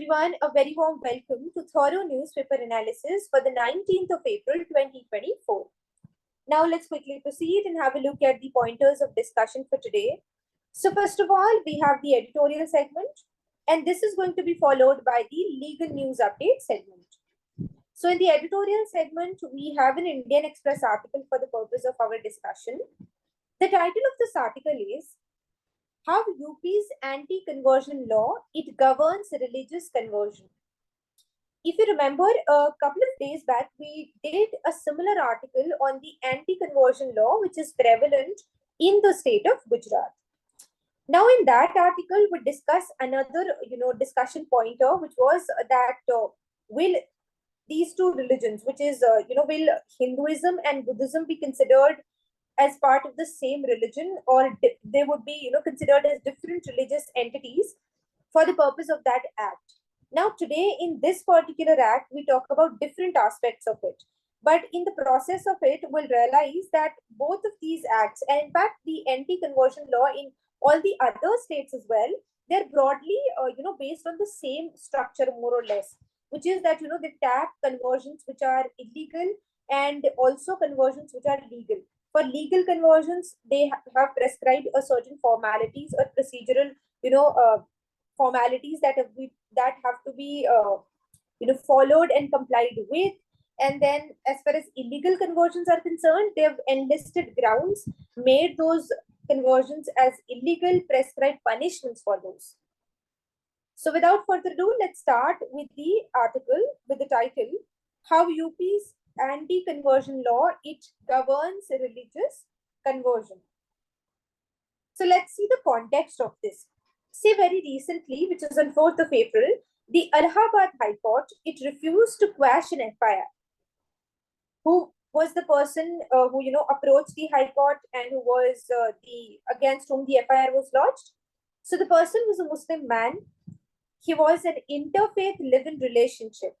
everyone, a very warm welcome to thorough newspaper analysis for the 19th of April 2024. Now let's quickly proceed and have a look at the pointers of discussion for today. So first of all, we have the editorial segment, and this is going to be followed by the legal news update segment. So in the editorial segment, we have an Indian Express article for the purpose of our discussion. The title of this article is How UP's Anti-Conversion Law, It Governs Religious Conversion. If you remember, a couple of days back, we did a similar article on the anti-conversion law, which is prevalent in the state of Gujarat. Now, in that article, we discuss another, discussion pointer, which was that will these two religions, which is, will Hinduism and Buddhism be considered as part of the same religion, or they would be, considered as different religious entities for the purpose of that act. Now, today in this particular act, we talk about different aspects of it. But in the process of it, we'll realize that both of these acts, and in fact, the anti-conversion law in all the other states as well, they're broadly, based on the same structure, more or less, which is that, they tap conversions which are illegal and also conversions which are legal. For legal conversions, they have prescribed a certain formalities or procedural, formalities that have to be, followed and complied with. And then as far as illegal conversions are concerned, they have enlisted grounds, made those conversions as illegal, prescribed punishments for those. So without further ado, let's start with the article with the title, How UP's Anti-Conversion Law, It Governs Religious Conversion. So let's see the context of this. See, very recently, which was on 4th of April, the Allahabad High Court, it refused to quash an FIR. Who was the person who, approached the High Court and who was against whom the FIR was lodged? So the person was a Muslim man. He was an interfaith live-in relationship.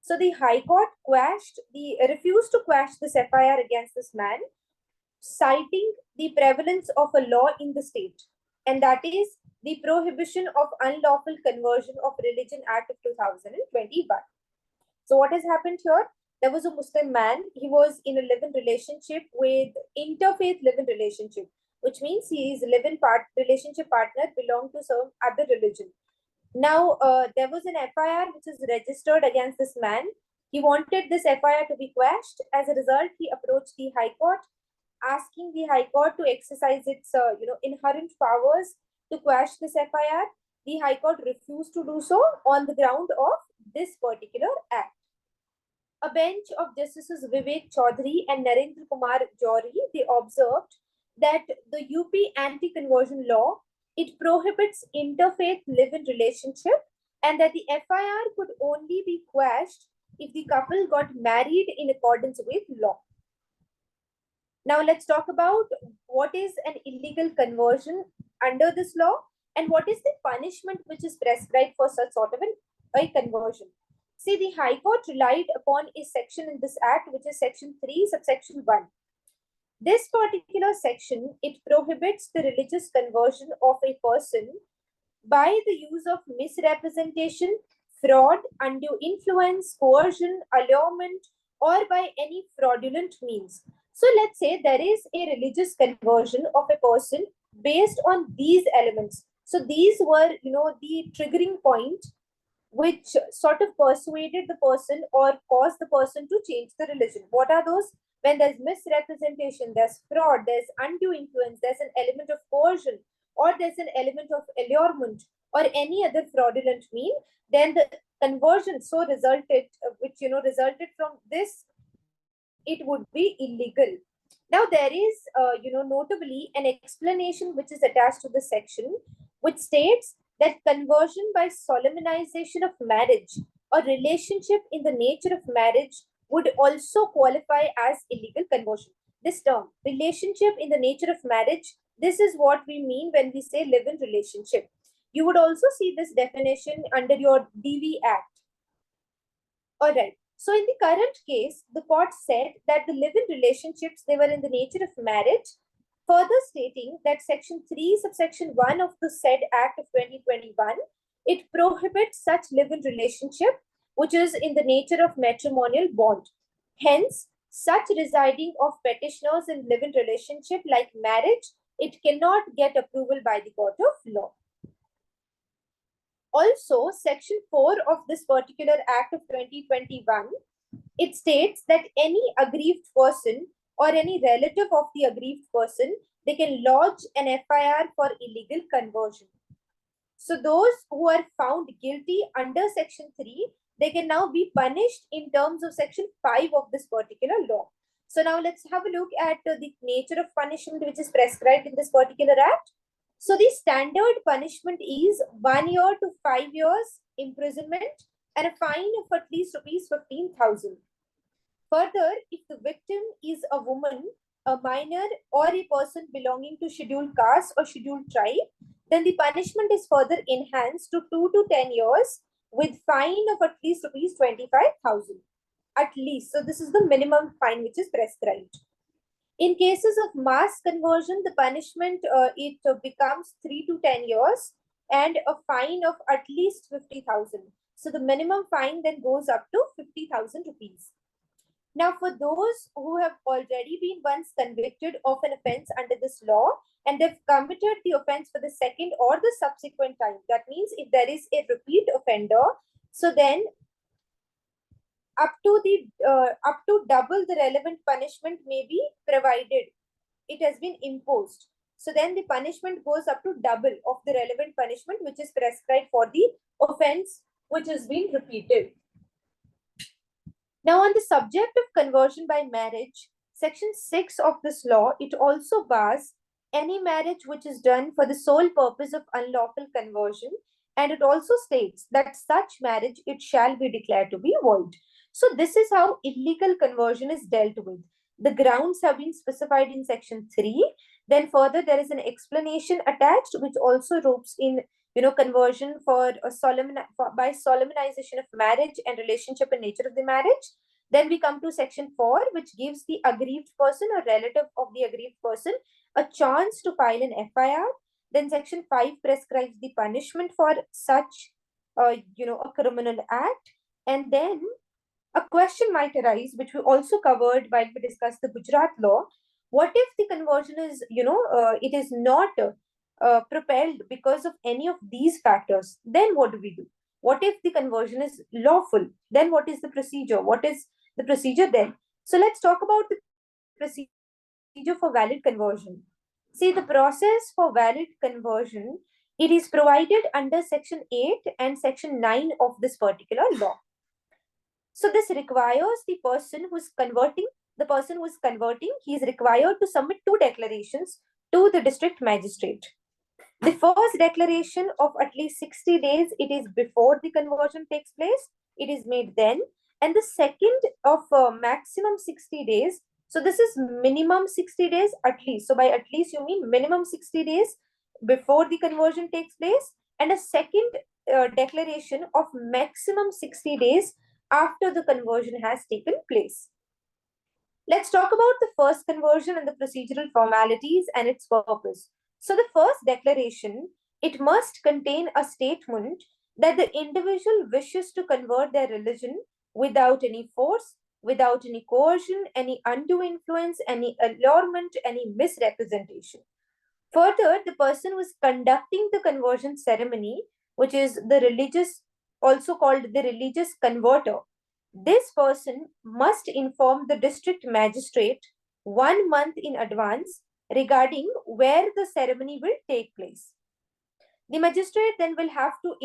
So the High Court refused to quash this FIR against this man, citing the prevalence of a law in the state, and that is the Prohibition of Unlawful Conversion of Religion Act of 2021. So what has happened here? There was a Muslim man. He was in a live-in relationship with interfaith live-in relationship, which means his relationship partner belonged to some other religion. Now, there was an FIR which is registered against this man. He wanted this FIR to be quashed. As a result, he approached the High Court, asking the High Court to exercise its, inherent powers to quash this FIR. The High Court refused to do so on the ground of this particular act. A bench of Justices Vivek Chaudhary and Narendra Kumar Jory, they observed that the UP anti-conversion law, it prohibits interfaith live-in relationship, and that the FIR could only be quashed if the couple got married in accordance with law. Now let's talk about what is an illegal conversion under this law and what is the punishment which is prescribed for such sort of a conversion. See, the High Court relied upon a section in this act, which is section 3, subsection 1. This particular section, it prohibits the religious conversion of a person by the use of misrepresentation, fraud, undue influence, coercion, allurement, or by any fraudulent means. So let's say there is a religious conversion of a person based on these elements. So these were, the triggering point which sort of persuaded the person or caused the person to change the religion. What are those? When there's misrepresentation, there's fraud, there's undue influence, there's an element of coercion, or there's an element of allurement, or any other fraudulent mean, then the conversion resulted from this, it would be illegal. Now there is, notably an explanation which is attached to the section, which states that conversion by solemnization of marriage or relationship in the nature of marriage would also qualify as illegal conversion. This term, relationship in the nature of marriage, this is what we mean when we say live-in relationship. You would also see this definition under your DV Act. All right. So in the current case, the court said that the live-in relationships, they were in the nature of marriage, further stating that section 3, subsection 1 of the said Act of 2021, It prohibits such live-in relationship, which is in the nature of matrimonial bond. Hence, such residing of petitioners in live-in relationship like marriage, it cannot get approval by the court of law. Also, Section 4 of this particular Act of 2021, it states that any aggrieved person or any relative of the aggrieved person, they can lodge an FIR for illegal conversion. So those who are found guilty under Section 3, they can now be punished in terms of Section 5 of this particular law. So now let's have a look at the nature of punishment which is prescribed in this particular act. So the standard punishment is 1 year to 5 years imprisonment and a fine of at least rupees 15,000. Further, if the victim is a woman, a minor, or a person belonging to scheduled caste or scheduled tribe, then the punishment is further enhanced to 2 to 10 years with fine of at least rupees 25,000. At least. So this is the minimum fine which is prescribed. In cases of mass conversion, the punishment becomes 3 to 10 years and a fine of at least 50,000. So the minimum fine then goes up to 50,000 rupees. Now, for those who have already been once convicted of an offense under this law and they've committed the offense for the second or the subsequent time, that means if there is a repeat offender, so then up to double the relevant punishment may be provided. It has been imposed. So then the punishment goes up to double of the relevant punishment which is prescribed for the offense which has been repeated. Now, on the subject of conversion by marriage, Section 6 of this law, it also bars any marriage which is done for the sole purpose of unlawful conversion, and it also states that such marriage, it shall be declared to be void. So this is how illegal conversion is dealt with. The grounds have been specified in Section 3. Then further, there is an explanation attached which also ropes in conversion for by solemnization of marriage and relationship and nature of the marriage. Then we come to Section 4, which gives the aggrieved person or relative of the aggrieved person a chance to file an FIR. Then Section 5 prescribes the punishment for such a criminal act. And then a question might arise, which we also covered while we discussed the Gujarat law. What if the conversion is, it is not propelled because of any of these factors? Then what do we do? What if the conversion is lawful? Then what is the procedure? What is the procedure then? So let's talk about the procedure for valid conversion. See, the process for valid conversion, it is provided under Section 8 and Section 9 of this particular law. So this requires the person who is converting, he is required to submit 2 declarations to the district magistrate. The first declaration of at least 60 days, it is before the conversion takes place. It is made then. And the second of maximum 60 days. So this is minimum 60 days at least. So by at least you mean minimum 60 days before the conversion takes place. And a second declaration of maximum 60 days after the conversion has taken place. Let's talk about the first conversion and the procedural formalities and its purpose. So the first declaration, it must contain a statement that the individual wishes to convert their religion without any force, without any coercion, any undue influence, any allurement, any misrepresentation. Further, the person who is conducting the conversion ceremony, which is the religious, also called the religious converter, this person must inform the district magistrate 1 month in advance regarding where the ceremony will take place. The magistrate then will have to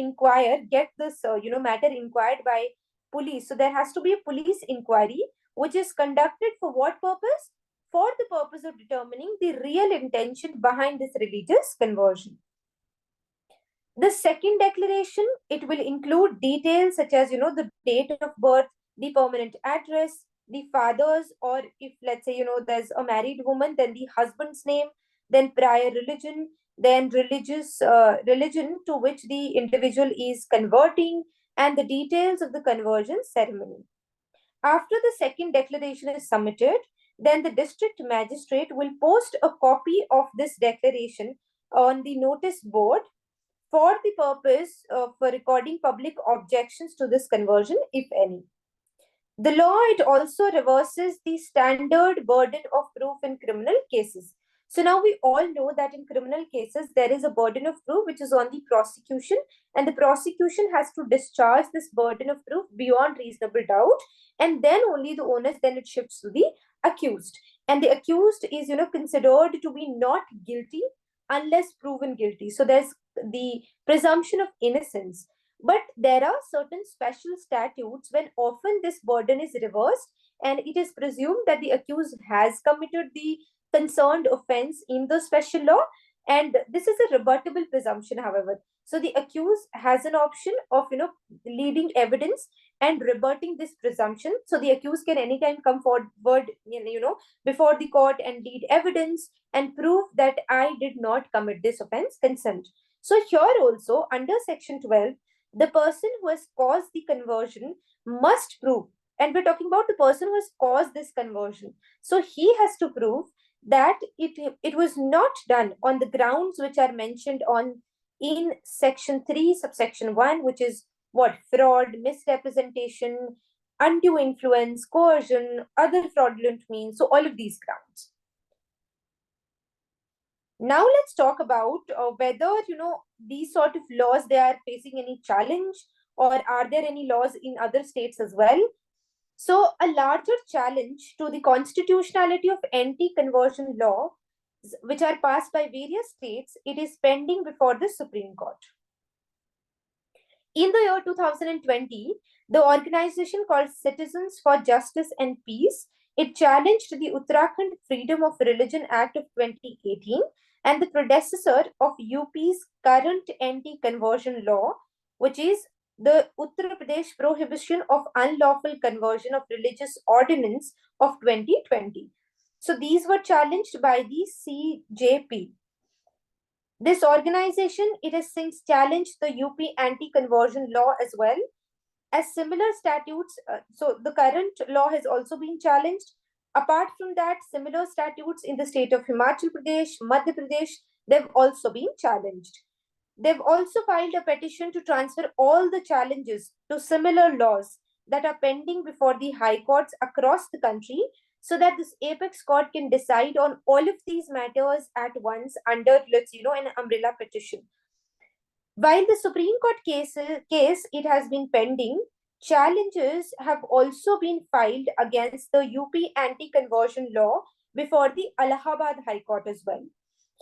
get this matter inquired by police. So there has to be a police inquiry which is conducted for what purpose? For the purpose of determining the real intention behind this religious conversion. The second declaration, it will include details such as, the date of birth, the permanent address, the father's, or if let's say, there's a married woman, then the husband's name, then prior religion, then religion to which the individual is converting, and the details of the conversion ceremony. After the second declaration is submitted, then the district magistrate will post a copy of this declaration on the notice board for the purpose of recording public objections to this conversion, if any. The law, it also reverses the standard burden of proof in criminal cases. So now we all know that in criminal cases, there is a burden of proof which is on the prosecution, and the prosecution has to discharge this burden of proof beyond reasonable doubt, and then only the onus then it shifts to the accused. And the accused is, considered to be not guilty unless proven guilty. So there's the presumption of innocence. But there are certain special statutes when often this burden is reversed and it is presumed that the accused has committed the concerned offense in the special law. And this is a rebuttable presumption, however. So the accused has an option of, leading evidence and rebutting this presumption. So the accused can anytime come forward, before the court and lead evidence and prove that I did not commit this offense, consent. So here also, under Section 12, the person who has caused the conversion must prove, and we're talking about the person who has caused this conversion. So he has to prove that it was not done on the grounds which are mentioned on in Section 3, subsection 1, which is what? Fraud, misrepresentation, undue influence, coercion, other fraudulent means. So all of these grounds. Now let's talk about whether, these sort of laws, they are facing any challenge, or are there any laws in other states as well. So a larger challenge to the constitutionality of anti-conversion law, which are passed by various states, it is pending before the Supreme Court. In the year 2020, the organization called Citizens for Justice and Peace, it challenged the Uttarakhand Freedom of Religion Act of 2018 and the predecessor of UP's current anti-conversion law, which is the Uttar Pradesh Prohibition of Unlawful Conversion of Religious Ordinance of 2020. So these were challenged by the CJP. This organization, it has since challenged the UP anti-conversion law as well. As similar statutes, so the current law has also been challenged. Apart from that, similar statutes in the state of Himachal Pradesh, Madhya Pradesh, they've also been challenged. They've also filed a petition to transfer all the challenges to similar laws that are pending before the high courts across the country, so that this apex court can decide on all of these matters at once under, an umbrella petition. While the Supreme Court case it has been pending, challenges have also been filed against the UP anti-conversion law before the Allahabad High Court as well.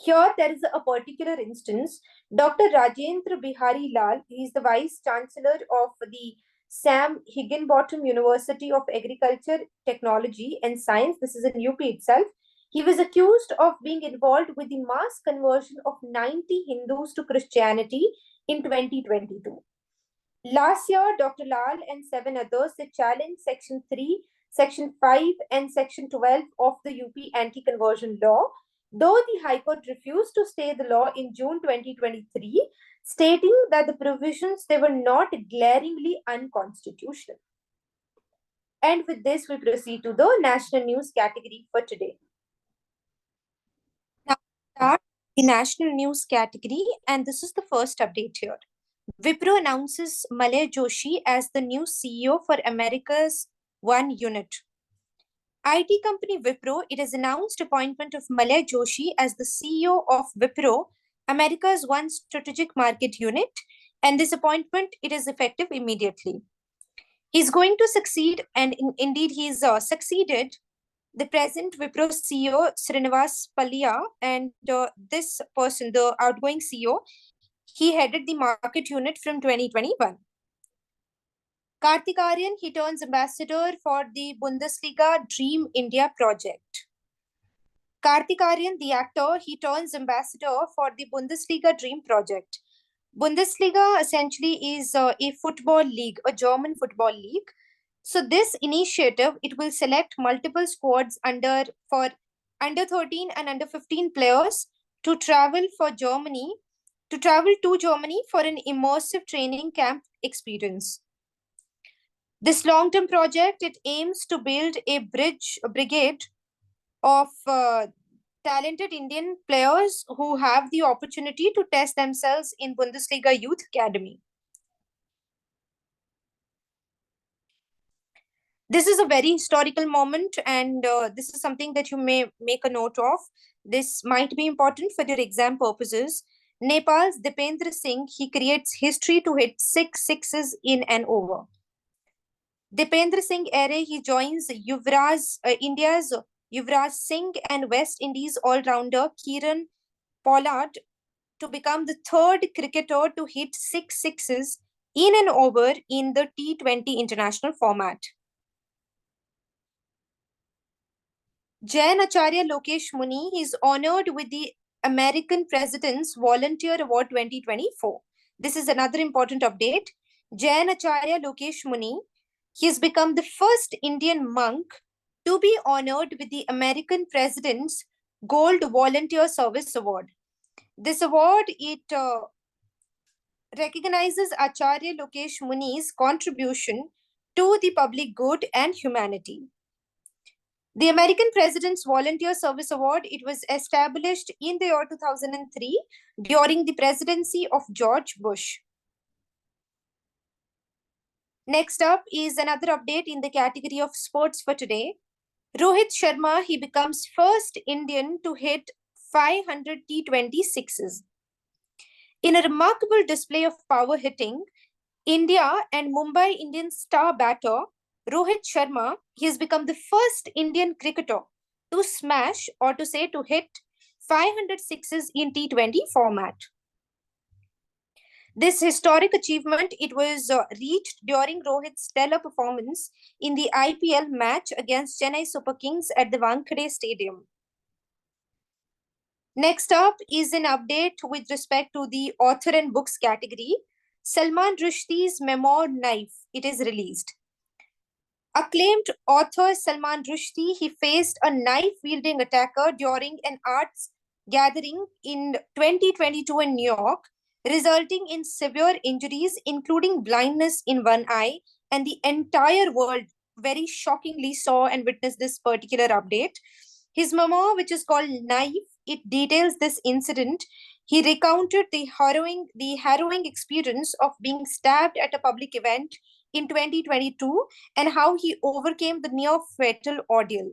Here, there is a particular instance. Dr. Rajendra Bihari Lal, he is the Vice Chancellor of the Sam Higginbotham University of Agriculture, Technology and Science. This is in UP itself. He was accused of being involved with the mass conversion of 90 Hindus to Christianity in 2022. Last year, Dr. Lal and 7 others, they challenged Section 3, Section 5 and Section 12 of the UP anti-conversion law, though the High Court refused to stay the law in June 2023, stating that the provisions, they were not glaringly unconstitutional. And with this, we proceed to the national news category for today. Now, start the national news category, and this is the first update here. Wipro announces Malay Joshi as the new CEO for America's One unit. IT company Wipro, it has announced appointment of Malay Joshi as the CEO of Wipro, America's One strategic market unit, and this appointment, it is effective immediately. He's going to succeed, and indeed he's succeeded the present Wipro CEO, Srinivas Pallia, and this person, the outgoing CEO, he headed the market unit from 2021. Kartik Aaryan, he turns ambassador for the Bundesliga Dream India project. Kartik Aaryan, the actor, he turns ambassador for the Bundesliga Dream project. Bundesliga essentially is a football league, a German football league. So this initiative, it will select multiple squads for under 13 and under 15 players to travel to Germany for an immersive training camp experience. This long-term project, it aims to build a brigade of talented Indian players who have the opportunity to test themselves in Bundesliga Youth Academy. This is a very historical moment, and this is something that you may make a note of. This might be important for your exam purposes. Nepal's Dipendra Singh, he creates history to hit 6 sixes in an over. Dipendra Singh Ere, he joins India's Yuvraj Singh and West Indies all-rounder Kiran Pollard to become the third cricketer to hit 6 sixes in an over in the T20 international format. Jain Acharya Lokesh Muni is honored with the American President's Volunteer Award 2024. This is another important update. Jain Acharya Lokesh Muni, he has become the first Indian monk to be honored with the American President's Gold Volunteer Service Award. This award, it recognizes Acharya Lokesh Muni's contribution to the public good and humanity. The American President's Volunteer Service Award, it was established in the year 2003 during the presidency of George Bush. Next up is another update in the category of sports for today. Rohit Sharma, he becomes first Indian to hit 500 T20 sixes. In a remarkable display of power hitting, India and Mumbai Indians star batter Rohit Sharma, he has become the first Indian cricketer to smash, or to say to hit, 500 sixes in T20 format. This historic achievement, it was reached during Rohit's stellar performance in the IPL match against Chennai Super Kings at the Wankhede Stadium. Next up is an update with respect to the author and books category. Salman Rushdie's Memoir Knife, it is released. Acclaimed author Salman Rushdie, he faced a knife-wielding attacker during an arts gathering in 2022 in New York, resulting in severe injuries, including blindness in one eye, and the entire world very shockingly saw and witnessed this particular update. His memoir, which is called Knife, it details this incident. He recounted the harrowing experience of being stabbed at a public event in 2022 and how he overcame the near fatal ordeal.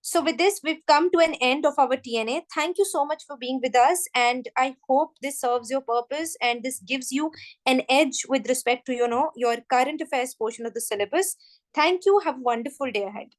So with this, we've come to an end of our TNA. Thank you so much for being with us. And I hope this serves your purpose and this gives you an edge with respect to, your current affairs portion of the syllabus. Thank you. Have a wonderful day ahead.